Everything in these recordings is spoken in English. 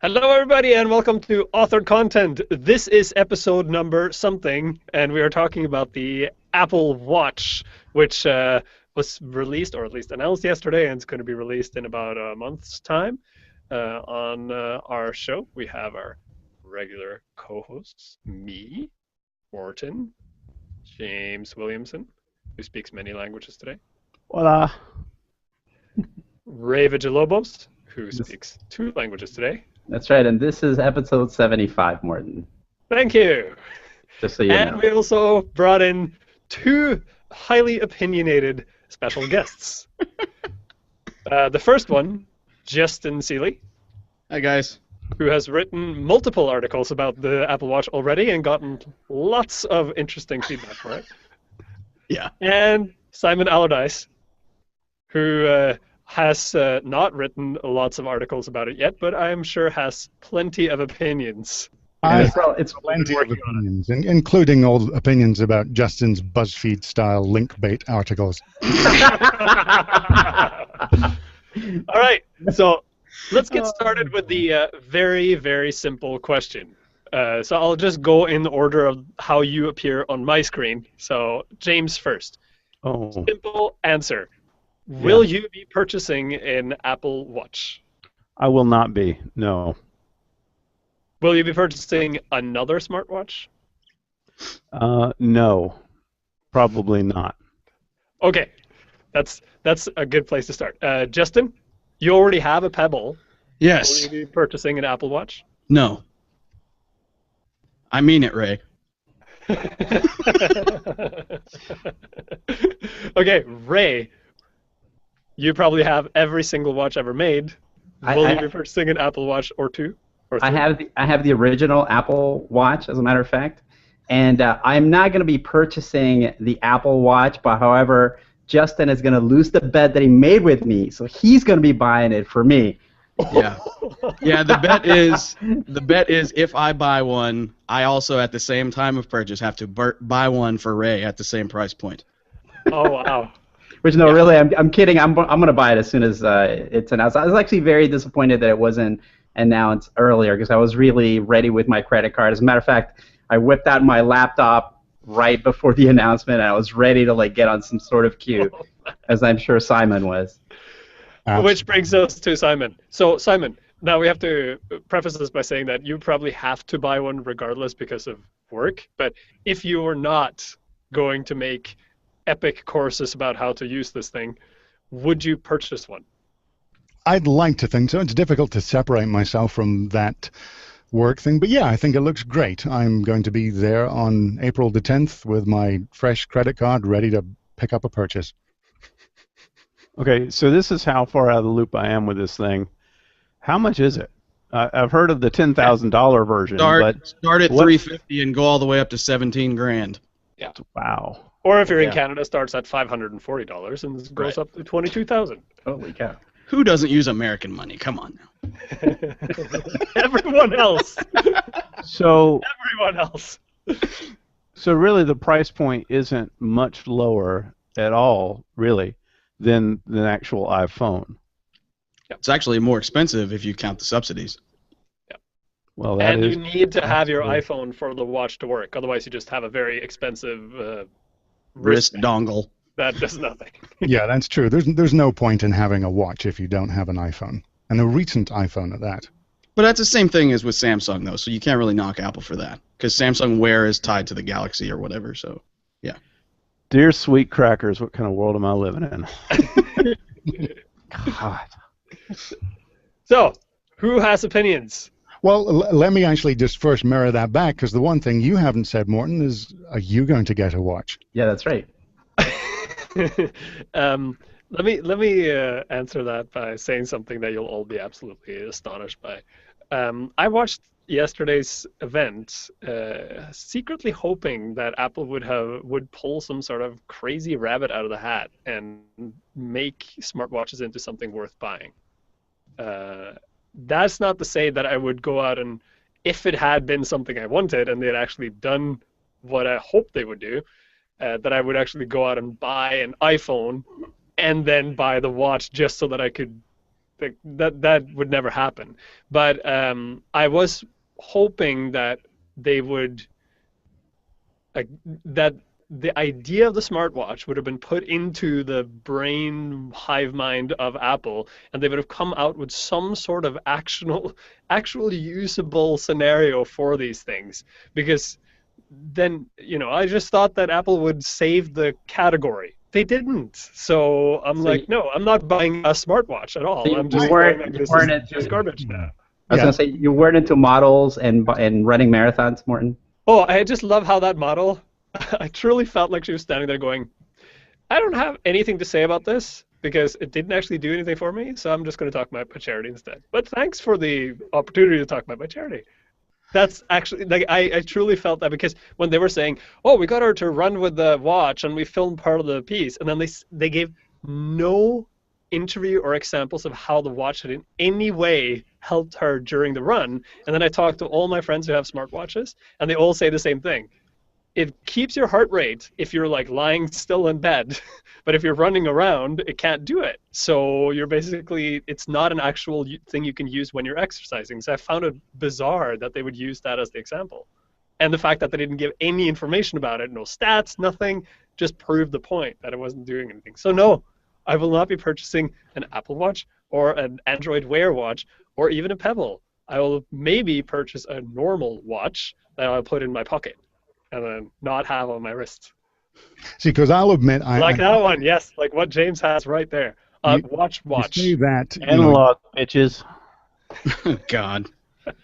Hello, everybody, and welcome to Authored Content. This is episode number something, and we are talking about the Apple Watch, which was released, or at least announced yesterday, and it's going to be released in about a month's time. On our show, we have our regular co-hosts, me, Morton, James Williamson, who speaks many languages today, Hola. Ray Vigilobos, who This- speaks two languages today. That's right, and this is episode 75, Morton. Thank you. Just so you And know. we also brought in two highly opinionated special guests. The first one, Justin Seeley, Hi guys. who has written multiple articles about the Apple Watch already and gotten lots of interesting feedback for it. Yeah. And Simon Allardice, who has not written lots of articles about it yet, but I'm sure has plenty of opinions. And It's plenty of working on it. opinions, including all opinions about Justin's BuzzFeed-style link-bait articles. All right, so let's get started with the very, very simple question. So I'll just go in the order of how you appear on my screen. So James first. Oh, Simple answer. Will you be purchasing an Apple Watch? I will not be. No. Will you be purchasing another smartwatch? No. Probably not. Okay, that's a good place to start. Justin, you already have a Pebble. Will Yes. you be purchasing an Apple Watch? No. I mean it, Ray. Okay, Ray, you probably have every single watch ever made. Will you be purchasing an Apple Watch or two? Or I three? have the original Apple Watch, as a matter of fact, and I'm not going to be purchasing the Apple Watch, but however, Justin is going to lose the bet that he made with me, so he's going to be buying it for me. Yeah. Yeah, the bet is if I buy one, I also at the same time of purchase have to buy one for Ray at the same price point. Oh, wow. Which no, really, I'm kidding. I'm going to buy it as soon as it's announced. I was actually very disappointed that it wasn't announced earlier because I was really ready with my credit card. As a matter of fact, I whipped out my laptop right before the announcement, and I was ready to get on some sort of queue, as I'm sure Simon was. Which brings us to Simon. So, Simon, now we have to preface this by saying that you probably have to buy one regardless because of work. But if you were not going to make epic courses about how to use this thing, would you purchase one? I'd like to think so. It's difficult to separate myself from that work thing, but yeah, I think it looks great. I'm going to be there on April the 10th with my fresh credit card ready to pick up a purchase. Okay, so this is how far out of the loop I am with this thing. How much is it? I've heard of the $10,000 version, but Start at what- $350 and go all the way up to 17 grand. wow. Or if you're in Yeah. Canada, starts at $540 and goes Right. up to $22,000. Holy cow. Who doesn't use American money? Come on now. Everyone else. So Everyone else. really the price point isn't much lower at all, really, than the actual iPhone. It's actually more expensive if you count the subsidies. Well, that And is you need to have your true. iPhone for the watch to work. Otherwise, you just have a very expensive Wrist wristband dongle. that does nothing. Yeah, that's true. There's no point in having a watch if you don't have an iPhone, and a recent iPhone at that. But that's the same thing as with Samsung, though, so you can't really knock Apple for that. Because Samsung Wear is tied to the Galaxy or whatever, so... Dear sweet crackers, what kind of world am I living in? God. So, who has opinions? Well, let me actually just first mirror that back, because the one thing you haven't said, Morton, is are you going to get a watch? Yeah, that's right. Let me answer that by saying something that you'll all be absolutely astonished by. I watched yesterday's event, secretly hoping that Apple would pull some sort of crazy rabbit out of the hat and make smartwatches into something worth buying. That's not to say that I would go out and, if it had been something I wanted and they had actually done what I hoped they would do, that I would actually go out and buy an iPhone and then buy the watch just so that I could that would never happen. But I was hoping that they would that the idea of the smartwatch would have been put into the brain hive mind of Apple, and they would have come out with some sort of actually usable scenario for these things. Because then, I just thought that Apple would save the category. They didn't. So I'm like, no, I'm not buying a smartwatch at all. So I'm just going like, this is just garbage now. I was going to say, you weren't into models and running marathons, Morton? Oh, I just love how that model, I truly felt like she was standing there going, I don't have anything to say about this because it didn't actually do anything for me, so I'm just going to talk about my charity instead. But thanks for the opportunity to talk about my charity. That's actually, like, I truly felt that because when they were saying, oh, we got her to run with the watch and we filmed part of the piece, and then they gave no interview or examples of how the watch had in any way helped her during the run. And then I talked to all my friends who have smartwatches, and they all say the same thing. It keeps your heart rate if you're like lying still in bed, but if you're running around, it can't do it. So you're basically, it's not an actual thing you can use when you're exercising. So I found it bizarre that they would use that as the example. And the fact that they didn't give any information about it, no stats, nothing, just proved the point that it wasn't doing anything. So no, I will not be purchasing an Apple Watch or an Android Wear watch or even a Pebble. I will maybe purchase a normal watch that I'll put in my pocket and then not have on my wrist. See, because I'll admit, that one, yes, like what James has right there. Watch. You say that, Analog, bitches. God.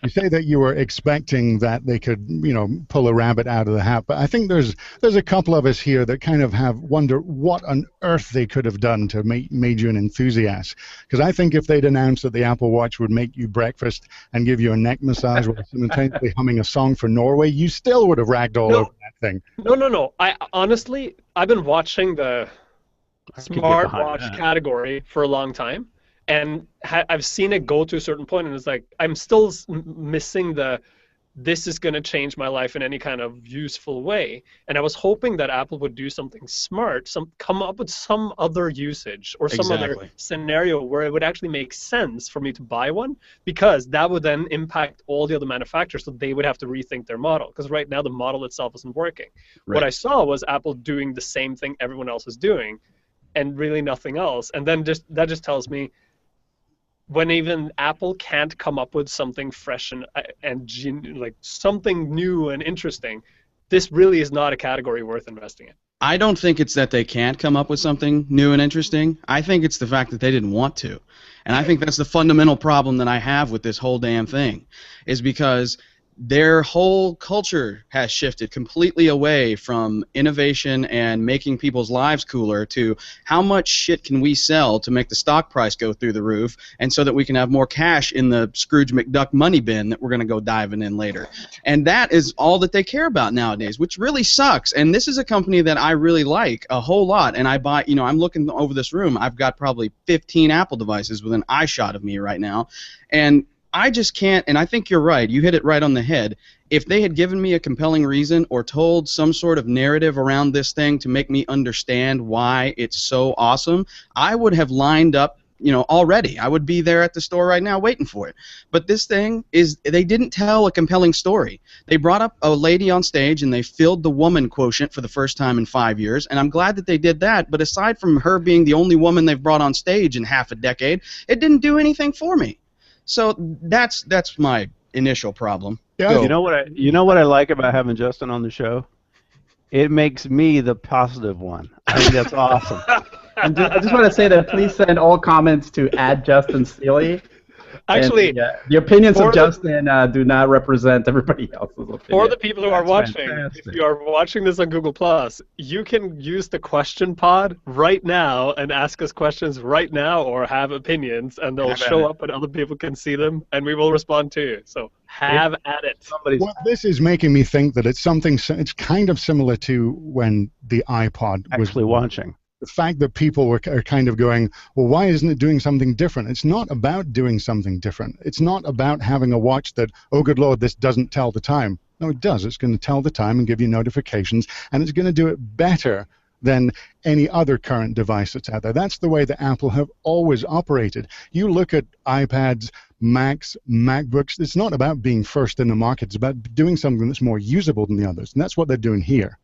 You say that you were expecting that they could, pull a rabbit out of the hat, but I think there's a couple of us here that kind of wonder what on earth they could have done to made you an enthusiast. Because I think if they'd announced that the Apple Watch would make you breakfast and give you a neck massage while simultaneously humming a song for Norway, you still would have ragged all over that thing. No. I've been watching the smartwatch category for a long time. And I've seen it go to a certain point, and it's like I'm still missing this is going to change my life in any kind of useful way. And I was hoping that Apple would do something smart, come up with some other usage or some other scenario where it would actually make sense for me to buy one, because that would then impact all the other manufacturers, so they would have to rethink their model. Because right now the model itself isn't working. Right. What I saw was Apple doing the same thing everyone else is doing, and really nothing else. And then that just tells me, when even Apple can't come up with something fresh and like something new and interesting, this really is not a category worth investing in. I don't think it's that they can't come up with something new and interesting. I think it's the fact that they didn't want to. And I think that's the fundamental problem that I have with this whole damn thing, is because their whole culture has shifted completely away from innovation and making people's lives cooler to how much shit can we sell to make the stock price go through the roof, and so that we can have more cash in the Scrooge McDuck money bin that we're going to go diving in later. And that is all that they care about nowadays, which really sucks. And this is a company that I really like a whole lot, and I buy, I'm looking over this room, I've got probably 15 Apple devices within eye shot of me right now, and I just can't, and I think you're right. You hit it right on the head. If they had given me a compelling reason or told some sort of narrative around this thing to make me understand why it's so awesome, I would have lined up, already. I would be there at the store right now waiting for it. But this thing they didn't tell a compelling story. They brought up a lady on stage and they filled the woman quotient for the first time in 5 years, and I'm glad that they did that. But aside from her being the only woman they've brought on stage in half a decade, it didn't do anything for me. So that's my initial problem. Yeah. Go. You know what I like about having Justin on the show? It makes me the positive one. I think that's awesome. And I just want to say that please send all comments to @Justin Seeley. Actually, the opinions of Justin do not represent everybody else's opinion. For the people who are watching, fantastic. if you are watching this on Google+, you can use the question pod right now and ask us questions right now, or have opinions, and they'll show up and other people can see them, and we will respond to you. So have at it. Well, this is making me think that it's kind of similar to when the iPod was Actually watching. The fact that people are kind of going, well, why isn't it doing something different? It's not about doing something different. It's not about having a watch that, oh, good Lord, this doesn't tell the time. No, it does. It's going to tell the time and give you notifications, and it's going to do it better than any other current device that's out there. That's the way that Apple have always operated. You look at iPads, Macs, MacBooks, it's not about being first in the market. It's about doing something that's more usable than the others, and that's what they're doing here.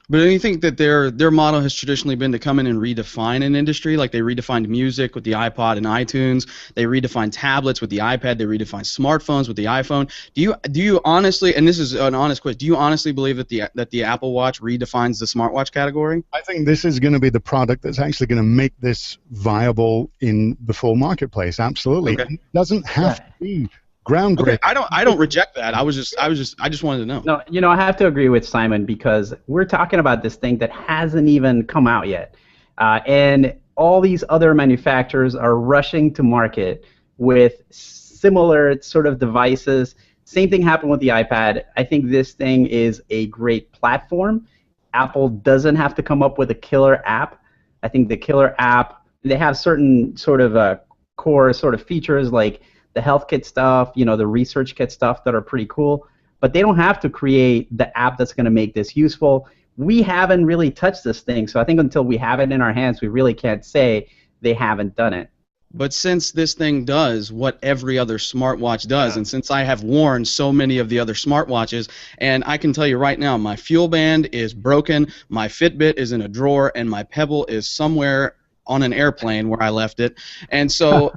But do you think that their model has traditionally been to come in and redefine an industry? Like they redefined music with the iPod and iTunes. They redefined tablets with the iPad. They redefined smartphones with the iPhone. Do you honestly, and this is an honest question, do you honestly believe that the Apple Watch redefines the smartwatch category? I think this is going to be the product that's actually going to make this viable in the full marketplace. Absolutely. Okay. It doesn't have to be groundbreaking. Okay, I don't reject that. I just wanted to know. No, I have to agree with Simon because we're talking about this thing that hasn't even come out yet. And all these other manufacturers are rushing to market with similar sort of devices. Same thing happened with the iPad. I think this thing is a great platform. Apple doesn't have to come up with a killer app. I think the killer app, they have certain sort of core sort of features like the health kit stuff, the research kit stuff that are pretty cool, but they don't have to create the app that's going to make this useful. We haven't really touched this thing, so I think until we have it in our hands, we really can't say they haven't done it. But since this thing does what every other smartwatch does, and since I have worn so many of the other smartwatches, and I can tell you right now, my Fuel Band is broken, my Fitbit is in a drawer, and my Pebble is somewhere on an airplane where I left it. And so,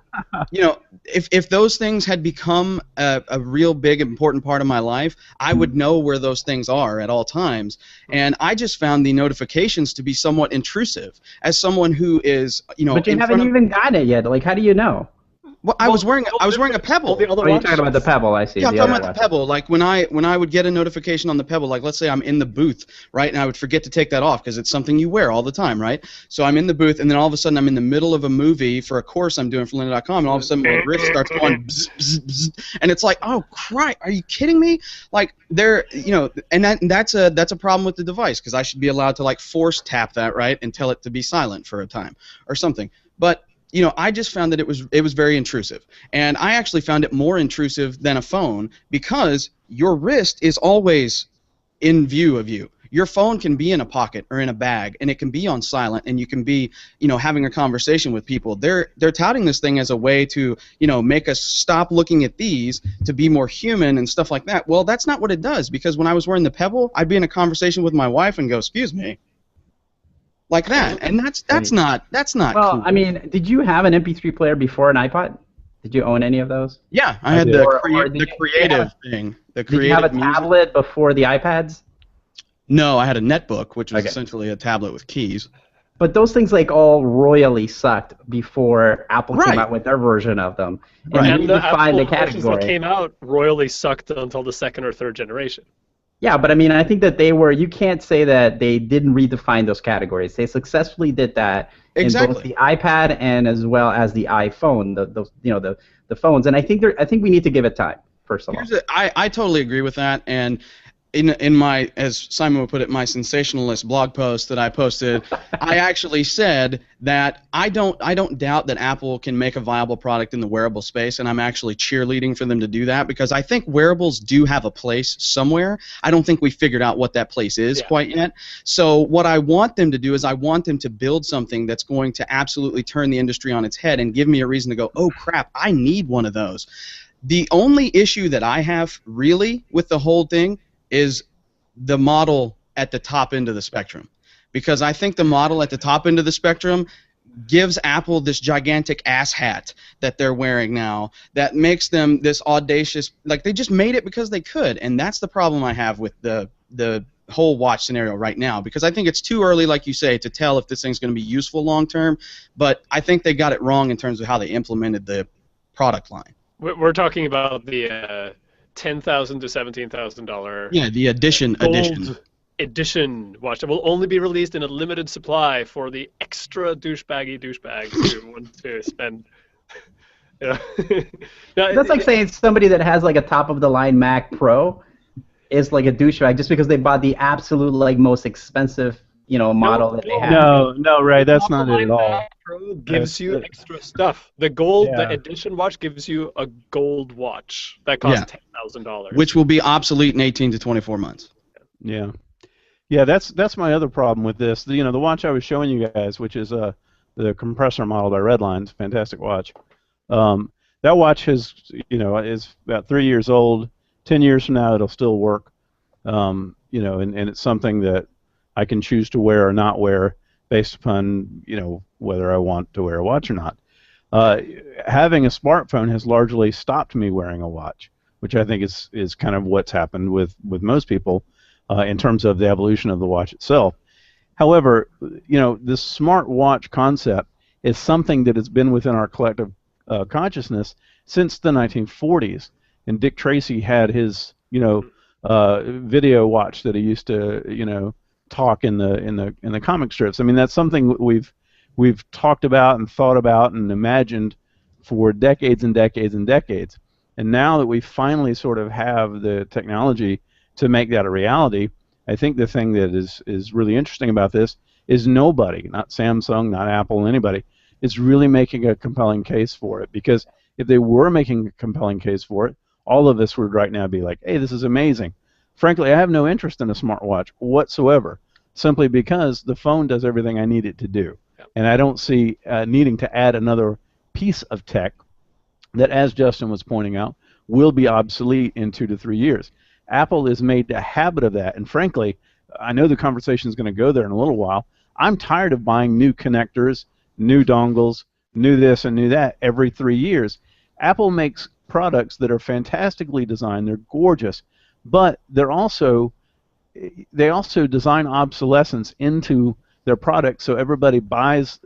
if those things had become a real big important part of my life, I would know where those things are at all times. And I just found the notifications to be somewhat intrusive. As someone who is, But you haven't even gotten it yet. Like, how do you know? Well, I was wearing a Pebble. Oh, you're talking about the Pebble, I see. Yeah, I'm talking about the Pebble. Like when I would get a notification on the Pebble, like let's say I'm in the booth, right, and I would forget to take that off because it's something you wear all the time, right? So I'm in the booth, and then all of a sudden I'm in the middle of a movie for a course I'm doing for Lynda.com, and all of a sudden my wrist starts going bzz, bzz, bzz, and it's like, oh, Christ, are you kidding me? Like and that's a problem with the device because I should be allowed to like force tap that, right, and tell it to be silent for a time or something. But I just found that it was very intrusive. And I actually found it more intrusive than a phone because your wrist is always in view of you. Your phone can be in a pocket or in a bag, and it can be on silent, and you can be, having a conversation with people. They're touting this thing as a way to, make us stop looking at these to be more human and stuff like that. Well, that's not what it does because when I was wearing the Pebble, I'd be in a conversation with my wife and go, "Excuse me." Like that, and that's not Well, cool. I mean, did you have an MP3 player before an iPod? Did you own any of those? Yeah, I had the creative thing. The Did you have a tablet before the iPads? No, I had a netbook, which was essentially a tablet with keys. But those things like all royally sucked before Apple came out with their version of them. And the Apple the versions that came out royally sucked until the second or third generation. Yeah, but I mean, I think that you can't say that they didn't redefine those categories. They successfully did that in both the iPad and as well as the iPhone, the phones. And I think we need to give it time, first of all. I totally agree with that. And in my, as Simon would put it, my sensationalist blog post that I posted, I actually said that I don't doubt that Apple can make a viable product in the wearable space, and I'm actually cheerleading for them to do that because I think wearables do have a place somewhere. I don't think we figured out what that place is quite yet. So what I want them to do is I want them to build something that's going to absolutely turn the industry on its head and give me a reason to go, oh crap, I need one of those. The only issue that I have really with the whole thing is the model at the top end of the spectrum. Because I think the model at the top end of the spectrum gives Apple this gigantic ass hat that they're wearing now that makes them this audacious, like they just made it because they could, and that's the problem I have with the whole watch scenario right now, because I think it's too early, like you say, to tell if this thing's going to be useful long term, but I think they got it wrong in terms of how they implemented the product line. We're talking about the $10,000 to $17,000. Yeah, the edition watch that will only be released in a limited supply for the extra douchebags who want to spend. That's like saying somebody that has like a top of the line Mac Pro is like a douchebag just because they bought the absolute like most expensive model that they have. No, Ray, that's not it at all. Pro gives you extra stuff. The edition watch gives you a gold watch that costs $10,000, which will be obsolete in 18 to 24 months. Yeah. Yeah, that's my other problem with this. The watch I was showing you guys, which is the compressor model by Redline, it's a fantastic watch. That watch is about 3 years old. 10 years from now, it'll still work. And it's something that I can choose to wear or not wear based upon whether I want to wear a watch or not. Uh, Having a smartphone has largely stopped me wearing a watch, which I think is kind of what's happened with most people in terms of the evolution of the watch itself. However, this smart watch concept is something that has been within our collective consciousness since the 1940s. And Dick Tracy had his, video watch that he used to, talk in the comic strips. I mean, that's something we've talked about and thought about and imagined for decades and decades and decades. And now that we finally sort of have the technology to make that a reality, I think the thing that is really interesting about this is nobody, not Samsung, not Apple, anybody, is really making a compelling case for it. Because if they were making a compelling case for it, all of us would right now be like, hey, this is amazing. Frankly, I have no interest in a smartwatch whatsoever, simply because the phone does everything I need it to do. And I don't see needing to add another piece of tech that, as Justin was pointing out, will be obsolete in 2 to 3 years. Apple has made a habit of that, and frankly, I know the conversation is going to go there in a little while. I'm tired of buying new connectors, new dongles, new this and new that every 3 years. Apple makes products that are fantastically designed. They're gorgeous, but they also design obsolescence into their products so everybody buys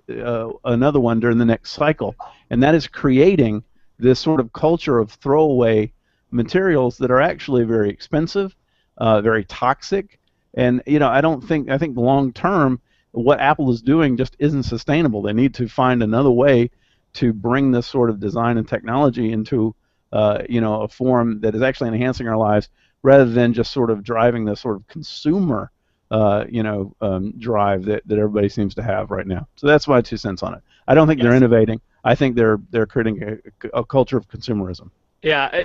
another one during the next cycle, and that is creating this sort of culture of throwaway materials that are actually very expensive, very toxic, and I think long term what Apple is doing just isn't sustainable. They need to find another way to bring this sort of design and technology into a form that is actually enhancing our lives rather than just sort of driving the sort of consumer drive that everybody seems to have right now. So that's my 2 cents on it. I don't think they're innovating. I think they're creating a culture of consumerism. Yeah,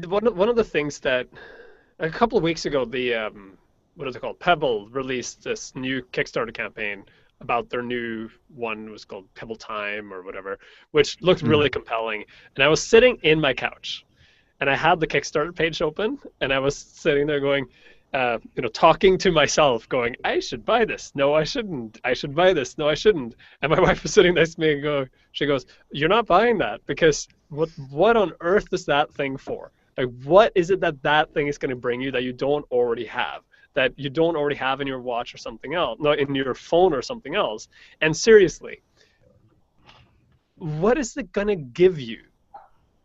one of the things that a couple of weeks ago, the what is it called? Pebble released this new Kickstarter campaign about their new one. It was called Pebble Time or whatever, which looked really compelling. And I was sitting in my couch, and I had the Kickstarter page open, and I was sitting there going, talking to myself, going, I should buy this. No, I shouldn't. I should buy this. No, I shouldn't. And my wife was sitting next to me and she goes, you're not buying that because what on earth is that thing for? Like, what is it that thing is going to bring you that you don't already have? That you don't already have in your watch or something else, no, in your phone or something else. And seriously, what is it going to give you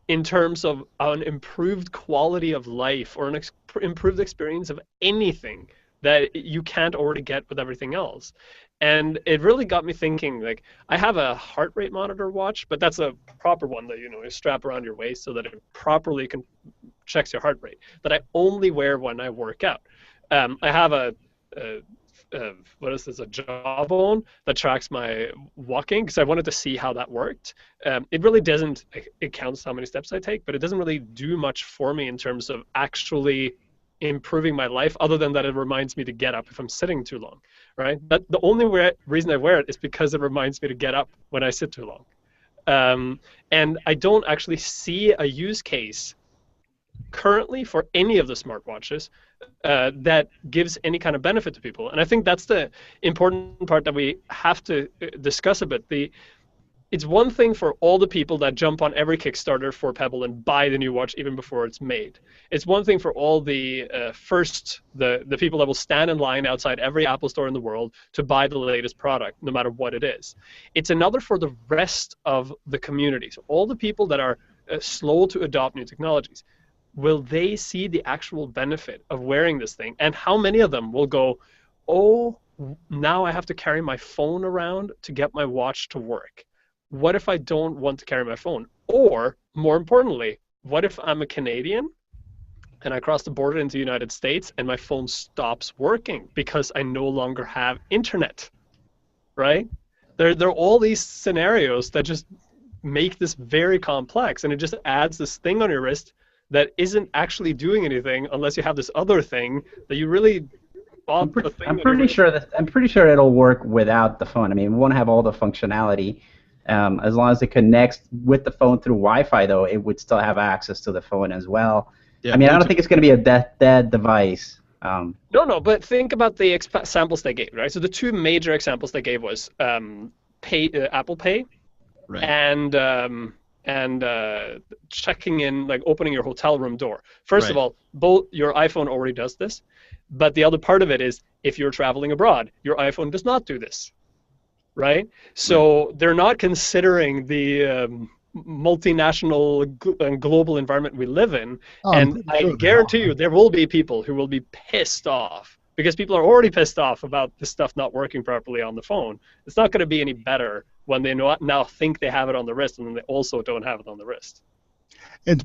in terms of an improved quality of life or an improved experience of anything that you can't already get with everything else? And it really got me thinking, like, I have a heart rate monitor watch, but that's a proper one that, you strap around your waist so that it properly checks your heart rate, that I only wear when I work out. I have a Jawbone that tracks my walking because I wanted to see how that worked. It really doesn't, it counts how many steps I take, but it doesn't really do much for me in terms of actually improving my life, other than that it reminds me to get up if I'm sitting too long, right? But the only reason I wear it is because it reminds me to get up when I sit too long. And I don't actually see a use case currently for any of the smartwatches that gives any kind of benefit to people. And I think that's the important part that we have to discuss a bit. It's one thing for all the people that jump on every Kickstarter for Pebble and buy the new watch even before it's made. It's one thing for all the the people that will stand in line outside every Apple store in the world to buy the latest product, no matter what it is. It's another for the rest of the community. So all the people that are slow to adopt new technologies. Will they see the actual benefit of wearing this thing? And how many of them will go, oh, now I have to carry my phone around to get my watch to work? What if I don't want to carry my phone? Or, more importantly, what if I'm a Canadian and I cross the border into the United States and my phone stops working because I no longer have internet, right? There are all these scenarios that just make this very complex, and it just adds this thing on your wrist that isn't actually doing anything unless you have this other thing that you really bought the thing I'm that pretty everybody. sure that I'm pretty sure it'll work without the phone. I mean, we won't have all the functionality. As long as it connects with the phone through Wi-Fi, though, it would still have access to the phone as well. Yeah, I mean, I don't Bluetooth. think it's going to be a dead device. No, but think about the examples they gave, right? So the two major examples they gave was Apple Pay Right. and checking in, like opening your hotel room door. First of Right. all, both your iPhone already does this, but the other part of it is if you're traveling abroad, your iPhone does not do this, right? So they're not considering the multinational and global environment we live in, Oh, I'm and pretty I sure they guarantee are. you there will be people who will be pissed off because people are already pissed off about this stuff not working properly on the phone. It's not going to be any better when they now think they have it on the wrist and then they also don't have it on the wrist.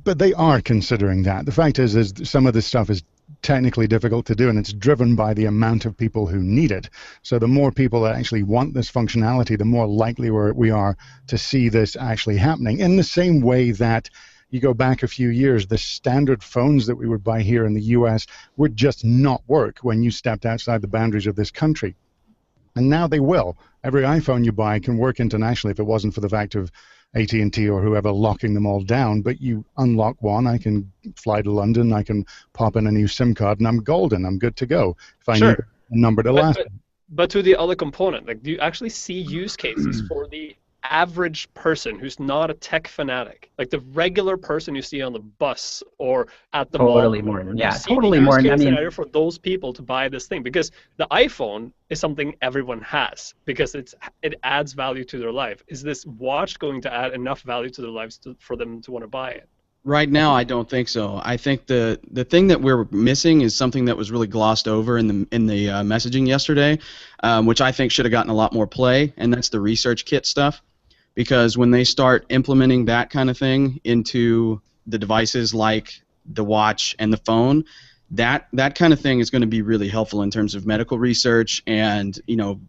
But they are considering that. The fact is some of this stuff is technically difficult to do, and it's driven by the amount of people who need it. So the more people that actually want this functionality, the more likely we are to see this actually happening. In the same way that you go back a few years, the standard phones that we would buy here in the US would just not work when you stepped outside the boundaries of this country. And now they will. Every iPhone you buy can work internationally if it wasn't for the fact of AT&T or whoever locking them all down. But you unlock one, I can fly to London, I can pop in a new SIM card, and I'm golden. I'm good to go if I need Sure, a number to but, last. but but to the other component, like, do you actually see use cases for the average person who's not a tech fanatic, like the regular person you see on the bus or at the mall Totally, or whatever? Morton. Do you Yeah, see the totally, use Morton. I case mean, scenario for those people to buy this thing? Because the iPhone is something everyone has because it adds value to their life. Is this watch going to add enough value to their lives for them to want to buy it? Right now, I don't think so. I think the thing that we're missing is something that was really glossed over in the messaging yesterday, which I think should have gotten a lot more play, and that's the research kit stuff. Because when they start implementing that kind of thing into the devices like the watch and the phone, that kind of thing is going to be really helpful in terms of medical research and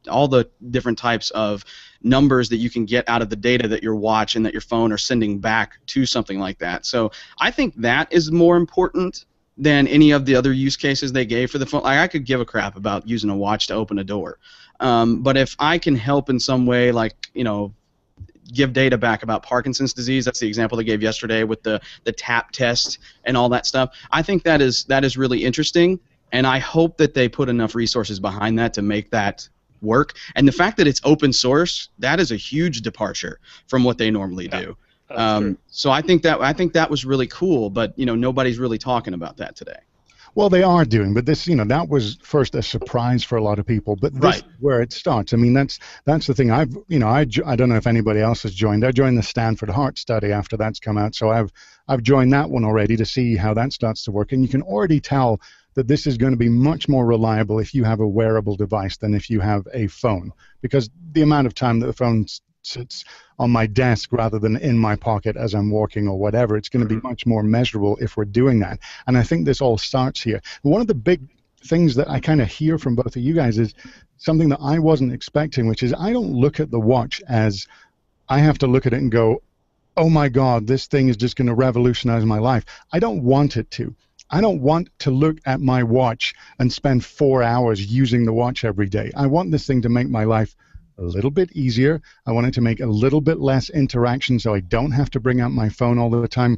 all the different types of numbers that you can get out of the data that your watch and that your phone are sending back to something like that. So I think that is more important than any of the other use cases they gave for the phone. Like, I could give a crap about using a watch to open a door, but if I can help in some way, like give data back about Parkinson's disease. That's the example they gave yesterday with the tap test and all that stuff. I think that is really interesting, and I hope that they put enough resources behind that to make that work. And the fact that it's open source, that is a huge departure from what they normally do. That's true. So I think that was really cool, but nobody's really talking about that today. Well, they are doing, but this, that was first a surprise for a lot of people. But this Right. is where it starts. I mean, that's the thing. I don't know if anybody else has joined. I joined the Stanford Heart Study after that's come out, so I've joined that one already to see how that starts to work. And you can already tell that this is going to be much more reliable if you have a wearable device than if you have a phone, because the amount of time that the phone sits on my desk rather than in my pocket as I'm walking or whatever, it's going to be much more measurable if we're doing that. And I think this all starts here. One of the big things that I kind of hear from both of you guys is something that I wasn't expecting, which is I don't look at the watch as I have to look at it and go, oh my God, this thing is just going to revolutionize my life. I don't want it to. I don't want to look at my watch and spend 4 hours using the watch every day. I want this thing to make my life a little bit easier. I want it to make a little bit less interaction so I don't have to bring out my phone all the time.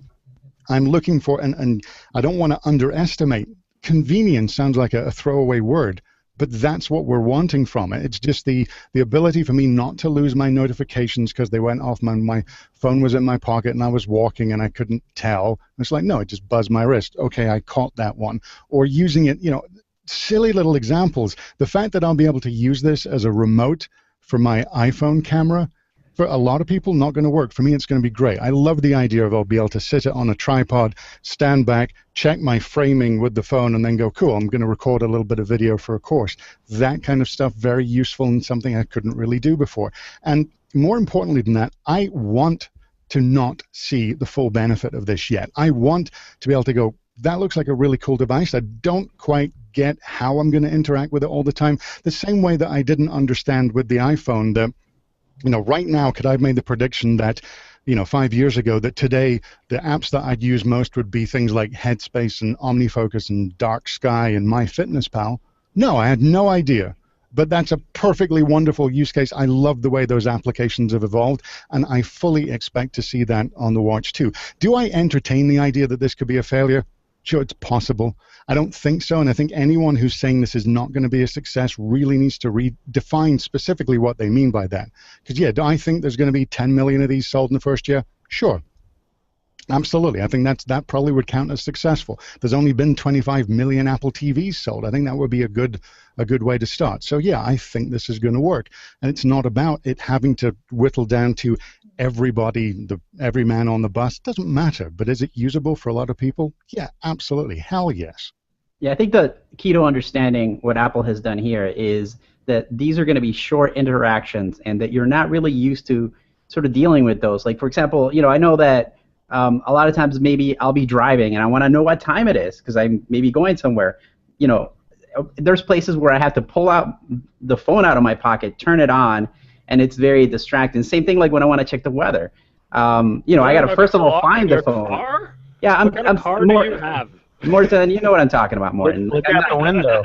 I'm looking for, and I don't want to underestimate, convenience sounds like a throwaway word, but that's what we're wanting from it. It's just the ability for me not to lose my notifications because they went off. My phone was in my pocket and I was walking and I couldn't tell. It's like, no, it just buzzed my wrist. Okay, I caught that one. Or using it, silly little examples. The fact that I'll be able to use this as a remote for my iPhone camera, for a lot of people, not going to work. For me, it's going to be great. I love the idea of I'll be able to sit it on a tripod, stand back, check my framing with the phone, and then go, cool, I'm going to record a little bit of video for a course. That kind of stuff, very useful and something I couldn't really do before. And more importantly than that, I want to not see the full benefit of this yet. I want to be able to go, that looks like a really cool device. I don't quite get how I'm going to interact with it all the time. The same way that I didn't understand with the iPhone that, right now, could I have made the prediction that, 5 years ago, that today the apps that I'd use most would be things like Headspace and OmniFocus and Dark Sky and MyFitnessPal? No, I had no idea. But that's a perfectly wonderful use case. I love the way those applications have evolved, and I fully expect to see that on the watch too. Do I entertain the idea that this could be a failure? Sure, it's possible. I don't think so, and I think anyone who's saying this is not going to be a success really needs to redefine specifically what they mean by that. Because, yeah, do I think there's going to be 10 million of these sold in the first year? Sure. Absolutely. I think that probably would count as successful. There's only been 25 million Apple TVs sold. I think that would be a good way to start. So yeah, I think this is going to work. And it's not about it having to whittle down to everybody, every man on the bus. It doesn't matter. But is it usable for a lot of people? Yeah, absolutely. Hell yes. Yeah, I think the key to understanding what Apple has done here is that these are going to be short interactions and that you're not really used to sort of dealing with those. Like, for example, I know that a lot of times maybe I'll be driving and I want to know what time it is because I'm maybe going somewhere. There's places where I have to pull out the phone out of my pocket, turn it on, and it's very distracting. Same thing like when I want to check the weather. I got to first of all find the phone. Car? Yeah, What kind of car do you have? Morton, you know what I'm talking about, Morton. Look out the window.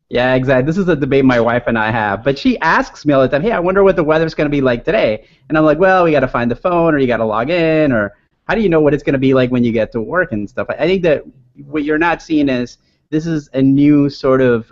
Yeah, exactly. This is a debate my wife and I have. But she asks me all the time, hey, I wonder what the weather's going to be like today. And I'm like, well, we got to find the phone or you got to log in or how do you know what it's going to be like when you get to work and stuff? I think that what you're not seeing is this is a new sort of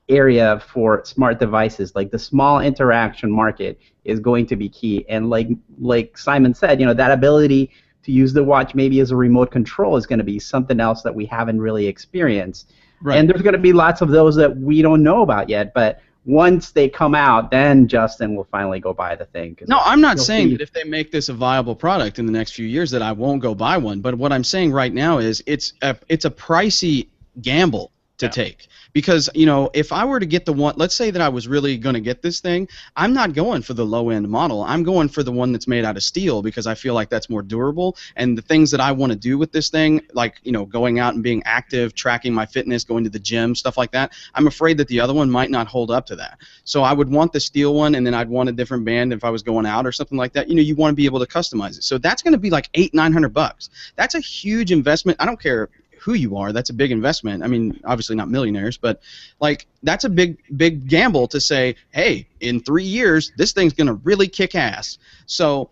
area for smart devices. Like the small interaction market is going to be key. And like Simon said, that ability to use the watch maybe as a remote control is going to be something else that we haven't really experienced. Right. And there's going to be lots of those that we don't know about yet. But once they come out, then Justin will finally go buy the thing. No, I'm not saying that if they make this a viable product in the next few years that I won't go buy one. But what I'm saying right now is it's a pricey gamble to take. Because, if I were to get the one, let's say that I was really going to get this thing, I'm not going for the low-end model. I'm going for the one that's made out of steel because I feel like that's more durable. And the things that I want to do with this thing, like, going out and being active, tracking my fitness, going to the gym, stuff like that, I'm afraid that the other one might not hold up to that. So I would want the steel one, and then I'd want a different band if I was going out or something like that. You want to be able to customize it. So that's going to be like $800-900. That's a huge investment. I don't care who you are, that's a big investment. I mean, obviously not millionaires, but that's a big gamble to say, hey, in 3 years this thing's going to really kick ass. So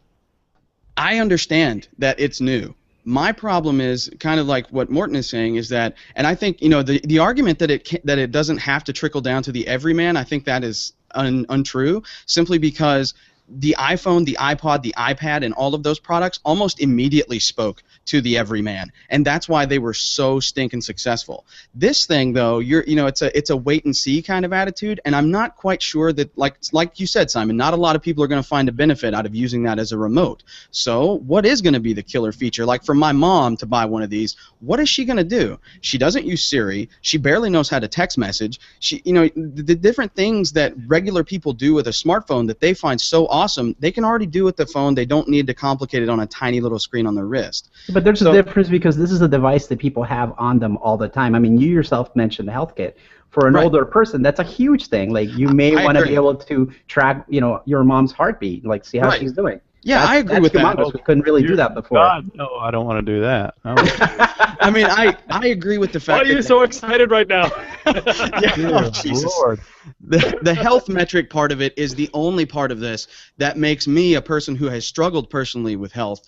I understand that it's new. My problem is kind of like what Morton is saying is that, and I think the argument that it doesn't have to trickle down to the everyman, I think that is untrue, simply because the iPhone, the iPod, the iPad, and all of those products almost immediately spoke to the everyman, and that's why they were so stinking successful. This thing, though, it's a wait and see kind of attitude, and I'm not quite sure that, like you said, Simon, not a lot of people are going to find a benefit out of using that as a remote. So, what is going to be the killer feature? Like for my mom to buy one of these, what is she going to do? She doesn't use Siri. She barely knows how to text message. The different things that regular people do with a smartphone that they find so awesome, they can already do with the phone. They don't need to complicate it on a tiny little screen on their wrist. But there's a difference because this is a device that people have on them all the time. I mean, you yourself mentioned the health kit. For an older person, that's a huge thing. Like you may want to be able to track, your mom's heartbeat, like see how she's doing. Yeah, I agree with that. We couldn't really do that before. God, no, I don't want to do that. I mean, I agree with the fact. Why are you so excited right now? Jesus. Lord. The health metric part of it is the only part of this that makes me, a person who has struggled personally with health,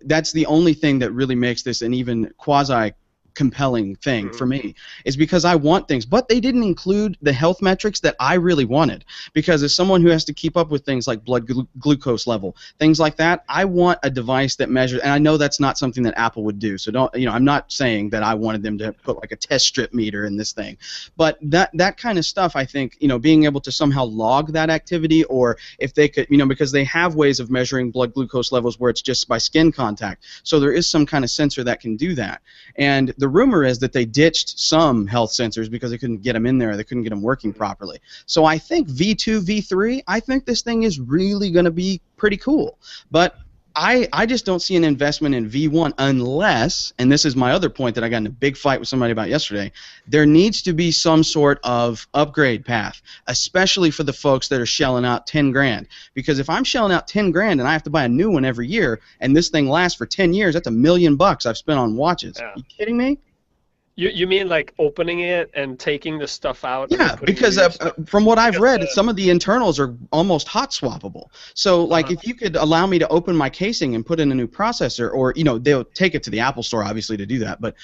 that's the only thing that really makes this an even quasi compelling thing for me, is because I want things, but they didn't include the health metrics that I really wanted, because as someone who has to keep up with things like blood glucose level, things like that, I want a device that measures, and I know that's not something that Apple would do, so don't, I'm not saying that I wanted them to put like a test strip meter in this thing, but that kind of stuff, I think, being able to somehow log that activity, or if they could, because they have ways of measuring blood glucose levels where it's just by skin contact, so there is some kind of sensor that can do that. And the rumor is that they ditched some health sensors because they couldn't get them in there, they couldn't get them working properly. So I think V2, V3, I think this thing is really going to be pretty cool. But I just don't see an investment in V1 unless, and this is my other point that I got in a big fight with somebody about yesterday, there needs to be some sort of upgrade path, especially for the folks that are shelling out 10 grand. Because if I'm shelling out 10 grand and I have to buy a new one every year, and this thing lasts for 10 years, that's $1 million I've spent on watches. Yeah. You kidding me? You mean like opening it and taking the stuff out and then Yeah, putting because new stuff? from what I've Because read, some of the internals are almost hot swappable. So, like, if you could allow me to open my casing and put in a new processor, or they'll take it to the Apple Store, obviously, to do that. But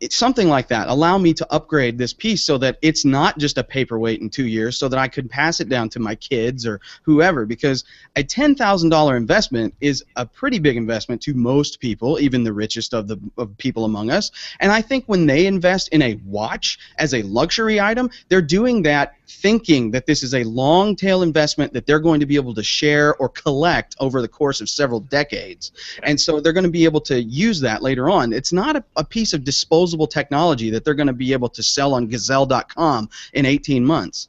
it's something like that. Allow me to upgrade this piece so that it's not just a paperweight in 2 years, so that I could pass it down to my kids or whoever. Because a $10,000 investment is a pretty big investment to most people, even the richest of people among us. And I think when they invest in a watch as a luxury item, they're doing that thinking that this is a long tail investment that they're going to be able to share or collect over the course of several decades. And so they're going to be able to use that later on. It's not a piece of disposable technology that they're going to be able to sell on Gazelle.com in 18 months.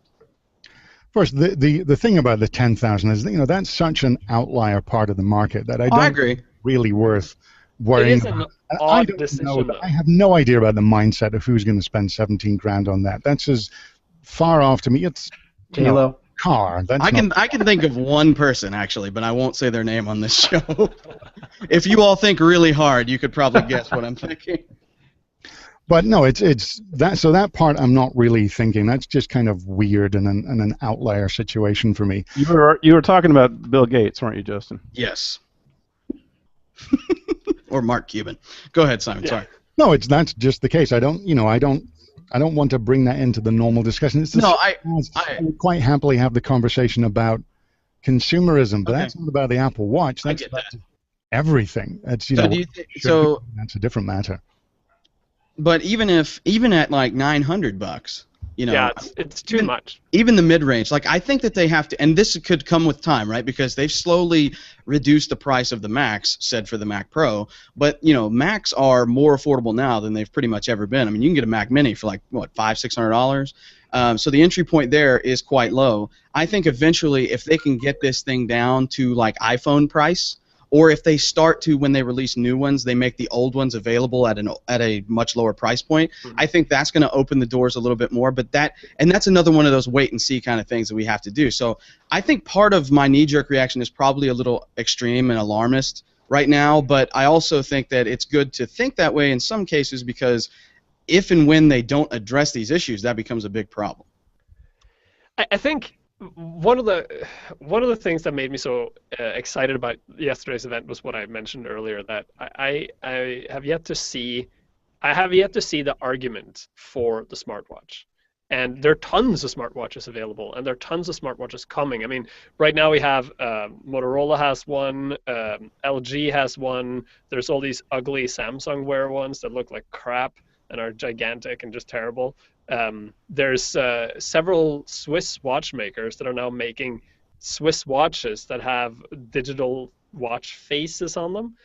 First, the thing about the 10,000 is that's such an outlier part of the market that I don't agree. really worth it worrying is an about. And I odd don't decision, know. though. I have no idea about the mindset of who's going to spend 17 grand on that. That's as far off to me. It's J-Lo. car. That's I can think of one person actually, but I won't say their name on this show. If you all think really hard, you could probably guess what I'm thinking. But no, it's that. So that part I'm not really thinking. That's just kind of weird and an outlier situation for me. You were talking about Bill Gates, weren't you, Justin? Yes. Or Mark Cuban. Go ahead, Simon. Yeah. Sorry. No, that's just the case. I don't want to bring that into the normal discussion. I would quite happily have the conversation about consumerism, but that's not about the Apple Watch. That's I get about that. everything. That's So do you that's a different matter. But even at like $900, Yeah, it's too much. Even the mid-range, like I think that they have to, and this could come with time, right? Because they've slowly reduced the price of the Macs, said for the Mac Pro. But Macs are more affordable now than they've pretty much ever been. I mean, you can get a Mac Mini for like what, $500-600. So the entry point there is quite low. I think eventually, if they can get this thing down to like iPhone price, or if they start to, when they release new ones, they make the old ones available at a much lower price point. Mm-hmm. I think that's going to open the doors a little bit more. But that's another one of those wait and see kind of things that we have to do. So I think part of my knee-jerk reaction is probably a little extreme and alarmist right now. But I also think that it's good to think that way in some cases, because if and when they don't address these issues, that becomes a big problem. I think one of the things that made me so excited about yesterday's event was what I mentioned earlier, that I have yet to see the argument for the smartwatch. And there are tons of smartwatches available, and there are tons of smartwatches coming. I mean, right now we have Motorola has one, LG has one. There's all these ugly Samsung Wear ones that look like crap and are gigantic and just terrible. There's several Swiss watchmakers that are now making Swiss watches that have digital watch faces on them,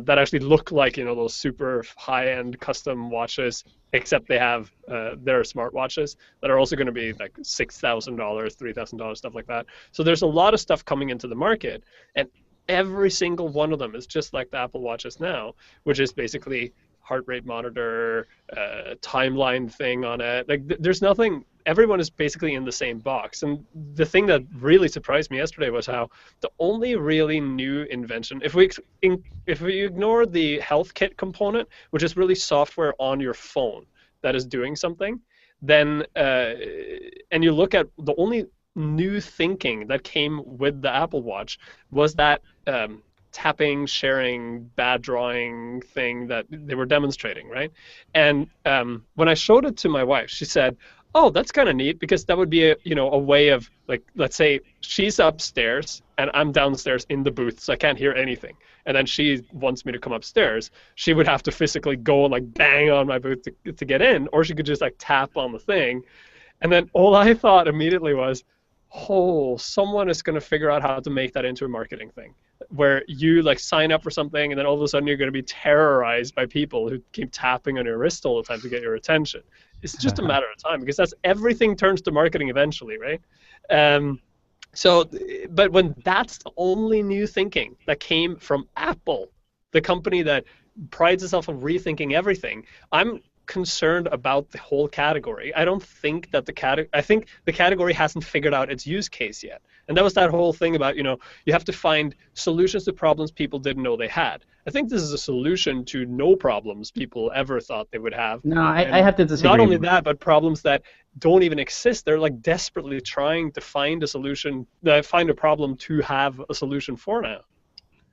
that actually look like those super high-end custom watches, except they have their smartwatches that are also going to be like $6,000, $3,000, stuff like that. So there's a lot of stuff coming into the market, and every single one of them is just like the Apple Watches now, which is basically heart rate monitor, timeline thing on it. Like there's nothing. Everyone is basically in the same box. And the thing that really surprised me yesterday was how the only really new invention, if we ignore the health kit component, which is really software on your phone that is doing something, then and you look at the only new thinking that came with the Apple Watch was that tapping, sharing, bad drawing thing that they were demonstrating, right? And when I showed it to my wife, she said, "Oh, that's kind of neat, because that would be a way of, like, let's say she's upstairs and I'm downstairs in the booth, so I can't hear anything. And then she wants me to come upstairs. She would have to physically go and like bang on my booth to get in, or she could just like tap on the thing." And then all I thought immediately was, oh, someone is going to figure out how to make that into a marketing thing, where you like sign up for something and then all of a sudden you're going to be terrorized by people who keep tapping on your wrist all the time to get your attention. It's just a matter of time, because everything turns to marketing eventually, right? But when that's the only new thinking that came from Apple, the company that prides itself on rethinking everything, I'm concerned about the whole category. I don't think that I think the category hasn't figured out its use case yet. And that was that whole thing about, you have to find solutions to problems people didn't know they had. I think this is a solution to no problems people ever thought they would have. No, I have to disagree. Not only that, but problems that don't even exist. They're like desperately trying to find a solution, find a problem to have a solution for now.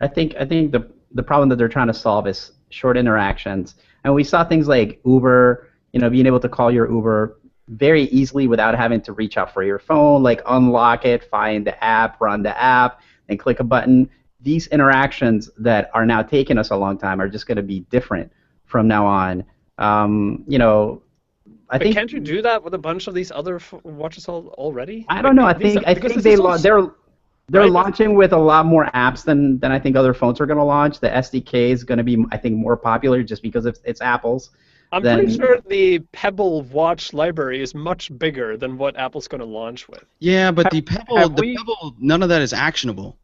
I think the problem that they're trying to solve is short interactions. And we saw things like Uber, being able to call your Uber very easily without having to reach out for your phone, like unlock it, find the app, run the app, and click a button. These interactions that are now taking us a long time are just going to be different from now on. I think. Can't you do that with a bunch of these other watches already? I don't know. I think they're launching with a lot more apps than I think other phones are going to launch. The SDK is going to be, I think, more popular just because it's Apple's. I'm pretty sure the Pebble watch library is much bigger than what Apple's going to launch with. Yeah, but the Pebble, none of that is actionable.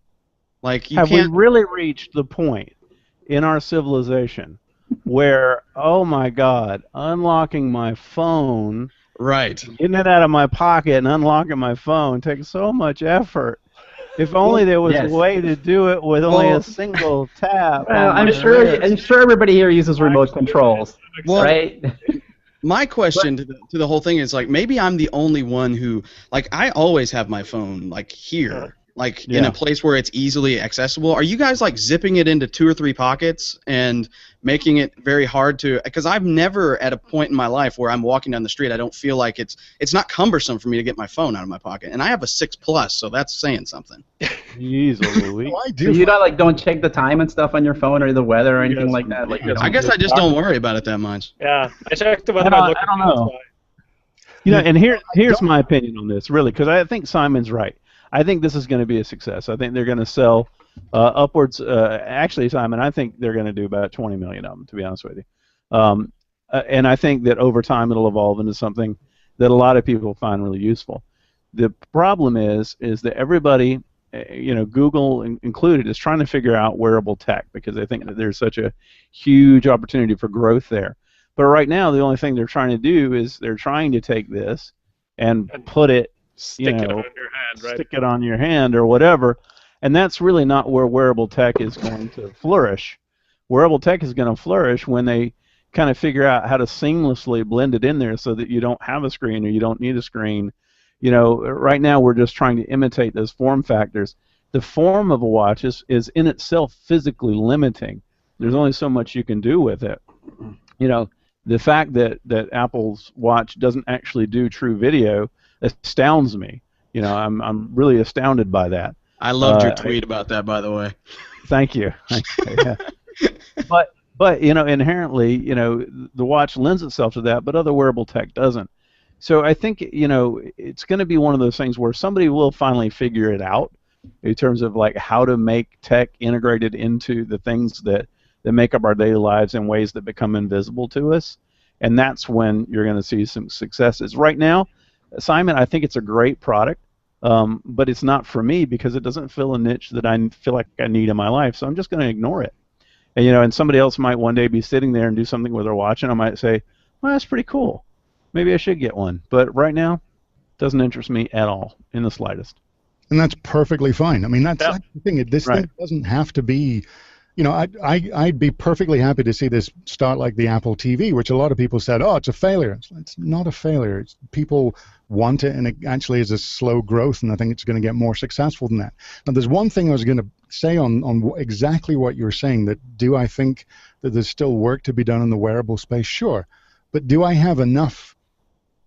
Like have we really reached the point in our civilization where, oh my God, unlocking my phone, right, getting it out of my pocket and unlocking my phone takes so much effort? If only there was a way to do it with only a single tap. Well, I'm sure everybody here uses remote controls, right? My question to the whole thing is, like, maybe I'm the only one who, like, I always have my phone, like, here, like, in a place where it's easily accessible. Are you guys, like, zipping it into 2 or 3 pockets and making it very hard to, because I've never at a point in my life where I'm walking down the street, I don't feel like it's not cumbersome for me to get my phone out of my pocket. And I have a 6 Plus, so that's saying something. Jeez, Louis. So you don't check the time and stuff on your phone or the weather or anything like that? Like, I guess I just don't worry about it that much. Yeah, I checked the weather. I don't know. And here's my opinion on this, really, because I think Simon's right. I think this is going to be a success. I think they're going to sell upwards. Actually, Simon, I think they're going to do about 20 million of them, to be honest with you. And I think that over time it'll evolve into something that a lot of people find really useful. The problem is that everybody, Google included, is trying to figure out wearable tech because they think that there's such a huge opportunity for growth there. But right now, the only thing they're trying to do is they're trying to take this and put it, stick it on your hand, right? Stick it on your hand or whatever, and that's really not where wearable tech is going to flourish. Wearable tech is going to flourish when they kind of figure out how to seamlessly blend it in there so that you don't have a screen or you don't need a screen. Right now we're just trying to imitate those form factors. The form of a watch is in itself physically limiting. There's only so much you can do with it. The fact that Apple's watch doesn't actually do true video astounds me. I'm really astounded by that. I loved your tweet about that, by the way. Thank you. Yeah. But inherently, the watch lends itself to that, but other wearable tech doesn't. So I think it's going to be one of those things where somebody will finally figure it out in terms of like how to make tech integrated into the things that make up our daily lives in ways that become invisible to us, and that's when you're going to see some successes. Right now, Simon, I think it's a great product, but it's not for me because it doesn't fill a niche that I feel like I need in my life, so I'm just going to ignore it. And and somebody else might one day be sitting there and do something with their watch, and I might say, well, that's pretty cool. Maybe I should get one. But right now, it doesn't interest me at all, in the slightest. And that's perfectly fine. I mean, that's the thing. This thing doesn't have to be... I'd be perfectly happy to see this start like the Apple TV, which a lot of people said, oh, it's a failure. It's not a failure. People want it, and it actually is a slow growth, and I think it's going to get more successful than that. Now, there's one thing I was going to say on exactly what you're saying, that do I think that there's still work to be done in the wearable space? Sure. But do I have enough,